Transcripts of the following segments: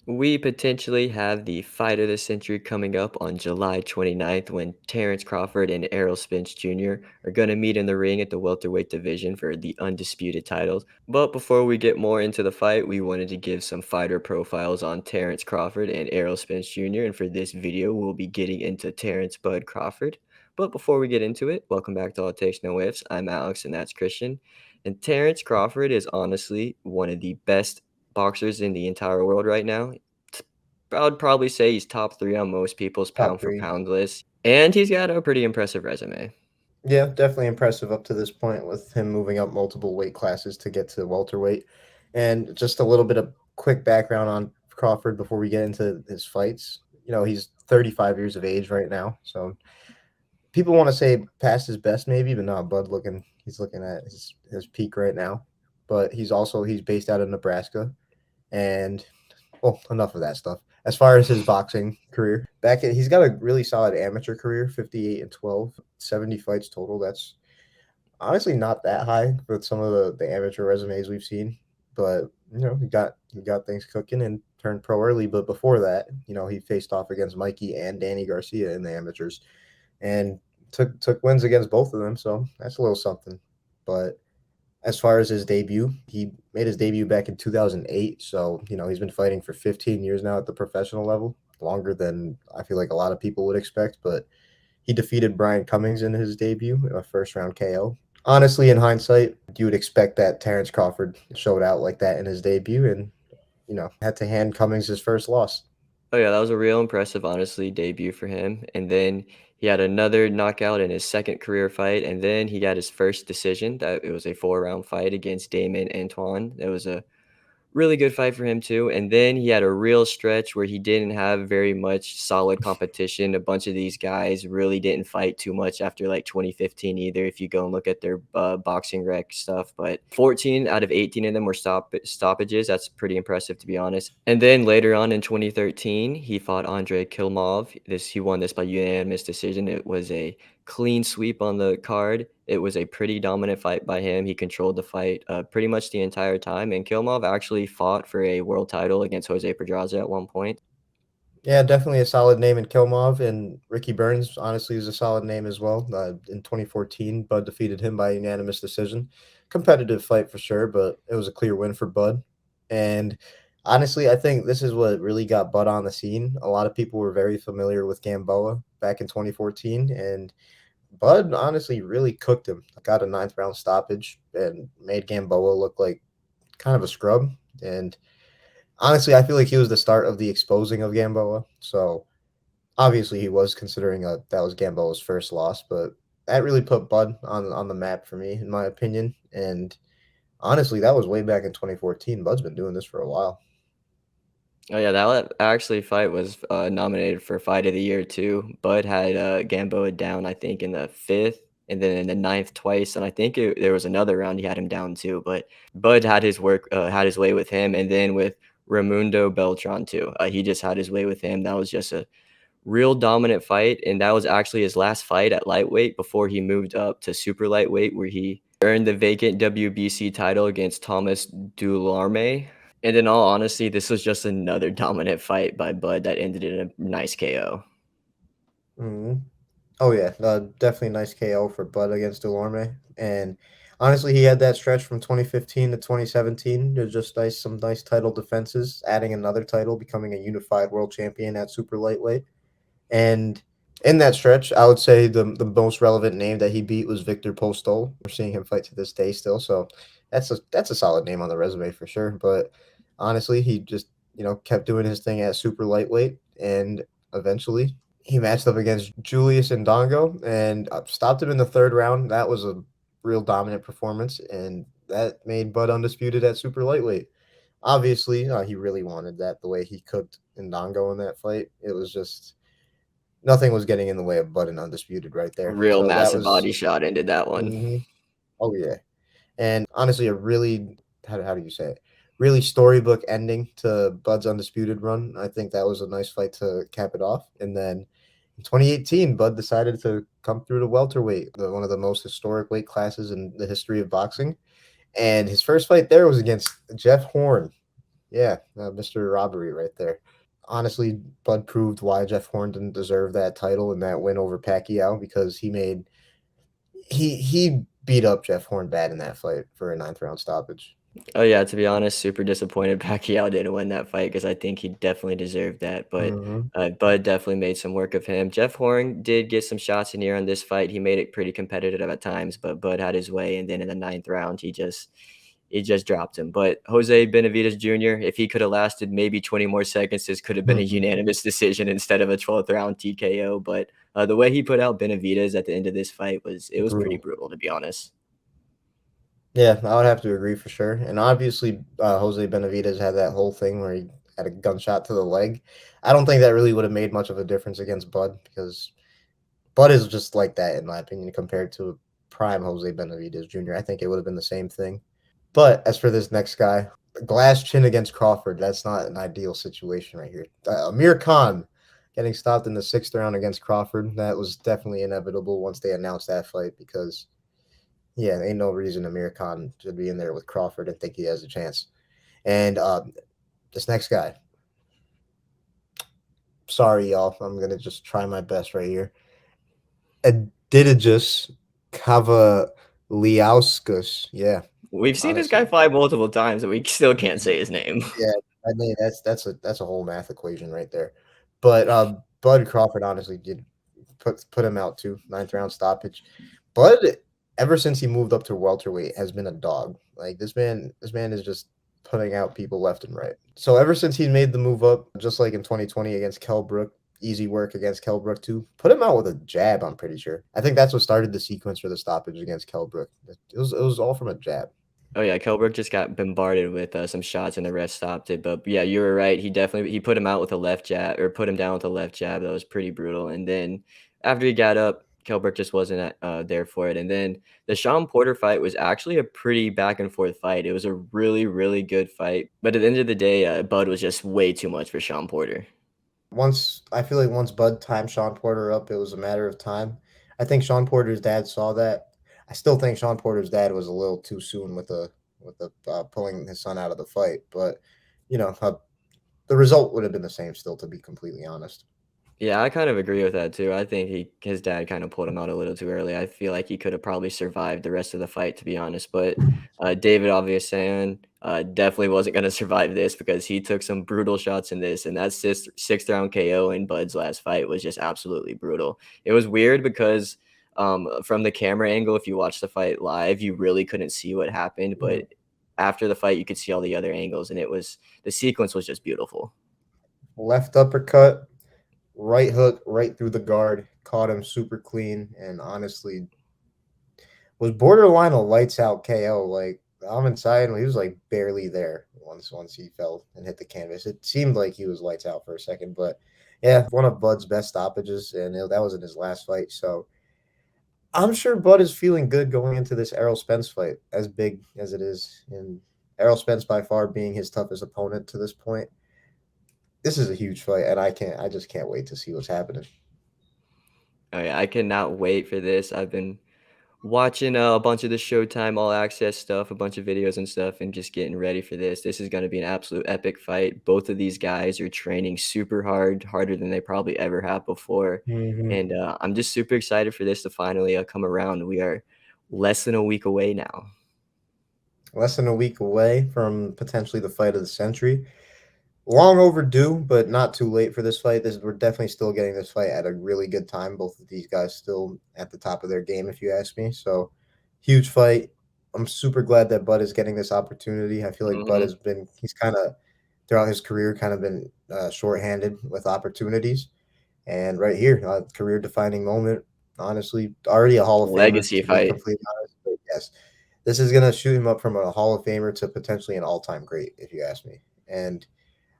We potentially have the fight of the century coming up on July 29th when Terence Crawford and Errol Spence Jr. are going to meet in the ring at the welterweight division for the undisputed titles. But before we get more into the fight, we wanted to give some fighter profiles on Terence Crawford and Errol Spence Jr. And for this video, we'll be getting into Terence Bud Crawford. But before we get into it, welcome back to All Takes No Whiffs. I'm Alex and that's Christian. And Terence Crawford is honestly one of the best boxers in the entire world right now. I would probably say he's top 3 on most people's Top pound for three. pound list, and he's got a pretty impressive resume. Yeah, definitely impressive up to this point with him moving up multiple weight classes to get to welterweight. And just a little bit of quick background on Crawford before we get into his fights. He's 35 years of age right now. So people want to say past his best maybe, but no, he's looking at his peak right now. But he's based out of Nebraska. And well, enough of that stuff. As far as his boxing career, he's got a really solid amateur career, 58 and 12, 70 fights total. That's honestly not that high with some of the amateur resumes we've seen, but he got things cooking and turned pro early. But before that, he faced off against Mikey and Danny Garcia in the amateurs, and took wins against both of them. So that's a little something. But as far as his debut, he made his debut back in 2008. So, he's been fighting for 15 years now at the professional level, longer than I feel like a lot of people would expect. But he defeated Brian Cummings in his debut, a first round KO. Honestly, in hindsight, you would expect that Terence Crawford showed out like that in his debut and, had to hand Cummings his first loss. Oh yeah, that was a real impressive, honestly, debut for him. And then he had another knockout in his second career fight, and then he got his first decision. That it was a 4-round fight against Damon Antoine. That was a really good fight for him too. And then he had a real stretch where he didn't have very much solid competition. A bunch of these guys really didn't fight too much after like 2015 either, if you go and look at their boxing rec stuff. But 14 out of 18 of them were stoppages. That's pretty impressive, to be honest. And then later on in 2013, he fought Andre Kilmov. He won this by unanimous decision. It was a clean sweep on the card. It was a pretty dominant fight by him. He controlled the fight pretty much the entire time, and Kilmov actually fought for a world title against Jose Pedraza at one point. Yeah, definitely a solid name in Kilmov, and Ricky Burns honestly is a solid name as well. In 2014, Bud defeated him by unanimous decision. Competitive fight for sure, but it was a clear win for Bud. And honestly, I think this is what really got Bud on the scene. A lot of people were very familiar with Gamboa back in 2014, and Bud honestly really cooked him. Got a ninth round stoppage and made Gamboa look like kind of a scrub. And honestly, I feel like he was the start of the exposing of Gamboa. So obviously, he was considering that was Gamboa's first loss, but that really put Bud on the map for me, in my opinion. And honestly, that was way back in 2014. Bud's been doing this for a while. Oh yeah, that actually fight was nominated for Fight of the Year too. Bud had Gamboa down, I think, in the fifth, and then in the ninth twice, and I think there was another round he had him down too. But Bud had his way with him, and then with Raimundo Beltran too. He just had his way with him. That was just a real dominant fight, and that was actually his last fight at lightweight before he moved up to super lightweight, where he earned the vacant WBC title against Thomas Dularme. And in all honesty, this was just another dominant fight by Bud that ended in a nice KO. Hmm. Oh yeah, definitely nice KO for Bud against Delorme. And honestly, he had that stretch from 2015 to 2017. There's just some nice title defenses, adding another title, becoming a unified world champion at super lightweight. And in that stretch, I would say the most relevant name that he beat was Victor Postol. We're seeing him fight to this day still, so that's a solid name on the resume for sure. But honestly, he just kept doing his thing at super lightweight, and eventually he matched up against Julius Ndongo and stopped him in the third round. That was a real dominant performance, and that made Bud undisputed at super lightweight. Obviously, he really wanted that the way he cooked Ndongo in that fight. It was just nothing was getting in the way of Bud and undisputed right there. Real So that massive was, body shot ended that one. hmm oh yeah, and honestly, a really how do you say it? Really storybook ending to Bud's undisputed run. I think that was a nice fight to cap it off. And then in 2018, Bud decided to come through to welterweight, one of the most historic weight classes in the history of boxing. And his first fight there was against Jeff Horn. Yeah, Mr. Robbery right there. Honestly, Bud proved why Jeff Horn didn't deserve that title and that win over Pacquiao because he beat up Jeff Horn bad in that fight for a ninth round stoppage. Oh yeah, to be honest, super disappointed Pacquiao didn't win that fight because I think he definitely deserved that. But Hmm. Bud definitely made some work of him. Jeff Horn did get some shots in here on this fight. He made it pretty competitive at times, but Bud had his way, and then in the ninth round, he just dropped him. But Jose Benavidez Jr., if he could have lasted maybe 20 more seconds, this could have been a unanimous decision instead of a 12th round TKO. But the way he put out Benavidez at the end of this fight was pretty Brutal. brutal, to be honest. Yeah, I would have to agree for sure. And obviously, Jose Benavidez had that whole thing where he had a gunshot to the leg. I don't think that really would have made much of a difference against Bud because Bud is just like that, in my opinion, compared to prime Jose Benavidez Jr. I think it would have been the same thing. But as for this next guy, glass chin against Crawford, that's not an ideal situation right here. Amir Khan getting stopped in the sixth round against Crawford, that was definitely inevitable once they announced that fight because, yeah, ain't no reason Amir Khan should be in there with Crawford and think he has a chance. And this next guy, sorry, y'all, I'm going to just try my best right here. Adidijus Kavaliauskas. Yeah, We've seen this guy honestly. fight multiple times, and we still can't say his name. Yeah, I mean that's a whole math equation right there. But Bud Crawford honestly did put him out too, ninth round stoppage. Bud, ever since he moved up to welterweight, has been a dog. Like this man is just putting out people left and right. So ever since he made the move up, just like in 2020 against Kell Brook, easy work against Kell Brook too. Put him out with a jab, I'm pretty sure. I think that's what started the sequence for the stoppage against Kell Brook. It was all from a jab. Oh yeah, Kelberg just got bombarded with some shots, and the ref stopped it. But yeah, you were right. He put him out with a left jab, or put him down with a left jab. That was pretty brutal. And then after he got up, Kelberg just wasn't there for it. And then the Sean Porter fight was actually a pretty back and forth fight. It was a really really good fight. But at the end of the day, Bud was just way too much for Sean Porter. Once I feel like once Bud timed Sean Porter up, it was a matter of time. I think Sean Porter's dad saw that. I still think Sean Porter's dad was a little too soon with the pulling his son out of the fight, but you know the result would have been the same still, to be completely honest. Yeah, I kind of agree with that too. I think his dad kind of pulled him out a little too early. I feel like he could have probably survived the rest of the fight, to be honest. But David Obviasan definitely wasn't going to survive this because he took some brutal shots in this, and that sixth round KO in Bud's last fight was just absolutely brutal. It was weird because from the camera angle, if you watch the fight live, you really couldn't see what happened, but Mhm. after the fight, you could see all the other angles, and the sequence was just beautiful. Left uppercut, right hook, right through the guard, caught him super clean, and honestly was borderline a lights out KO. Like I'm inside, he was like barely there once he fell and hit the canvas. It seemed like he was lights out for a second, but yeah, one of Bud's best stoppages, and that was in his last fight. So I'm sure Bud is feeling good going into this Errol Spence fight, as big as it is, and Errol Spence by far being his toughest opponent to this point. This is a huge fight, and I just can't wait to see what's happening. Oh yeah, I cannot wait for this. I've been watching a bunch of the Showtime All Access stuff, a bunch of videos and stuff, and just getting ready for this. This is going to be an absolute epic fight. Both of these guys are training super hard, harder than they probably ever have before. Hmm. And I'm just super excited for this to finally come around. We are less than a week away now. Less than a week away from potentially the fight of the century. Long overdue, but not too late for this fight. We're definitely still getting this fight at a really good time. Both of these guys still at the top of their game, if you ask me. So, huge fight. I'm super glad that Bud is getting this opportunity. I feel like Bud Hmm. he's kind of throughout his career kind of been shorthanded with opportunities. And right here, career defining moment. Honestly, already a Hall of Famer, Legacy to be fight. completely honest. But yes, this is going to shoot him up from a Hall of Famer to potentially an all time great, if you ask me. And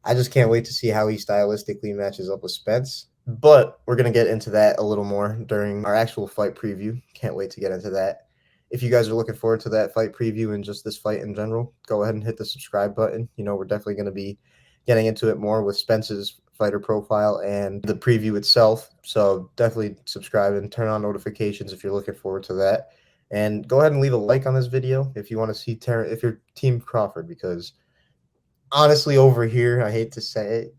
I just can't wait to see how he stylistically matches up with Spence. But we're going to get into that a little more during our actual fight preview. Can't wait to get into that. If you guys are looking forward to that fight preview and just this fight in general, go ahead and hit the subscribe button. We're definitely going to be getting into it more with Spence's fighter profile and the preview itself. So definitely subscribe and turn on notifications if you're looking forward to that. And go ahead and leave a like on this video if you want to see if you're Team Crawford, because honestly, over here, I hate to say it,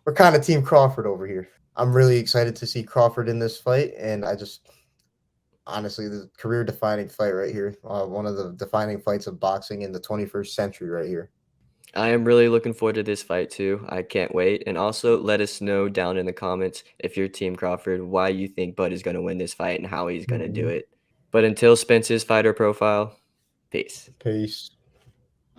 we're kind of Team Crawford over here. I'm really excited to see Crawford in this fight, and I just honestly, the career defining fight right here. One of the defining fights of boxing in the 21st century right here. I am really looking forward to this fight too. I can't wait. And also let us know down in the comments if you're Team Crawford, why you think Bud is going to win this fight and how he's going to do Mhm. it. But until Spence's fighter profile, peace. Peace.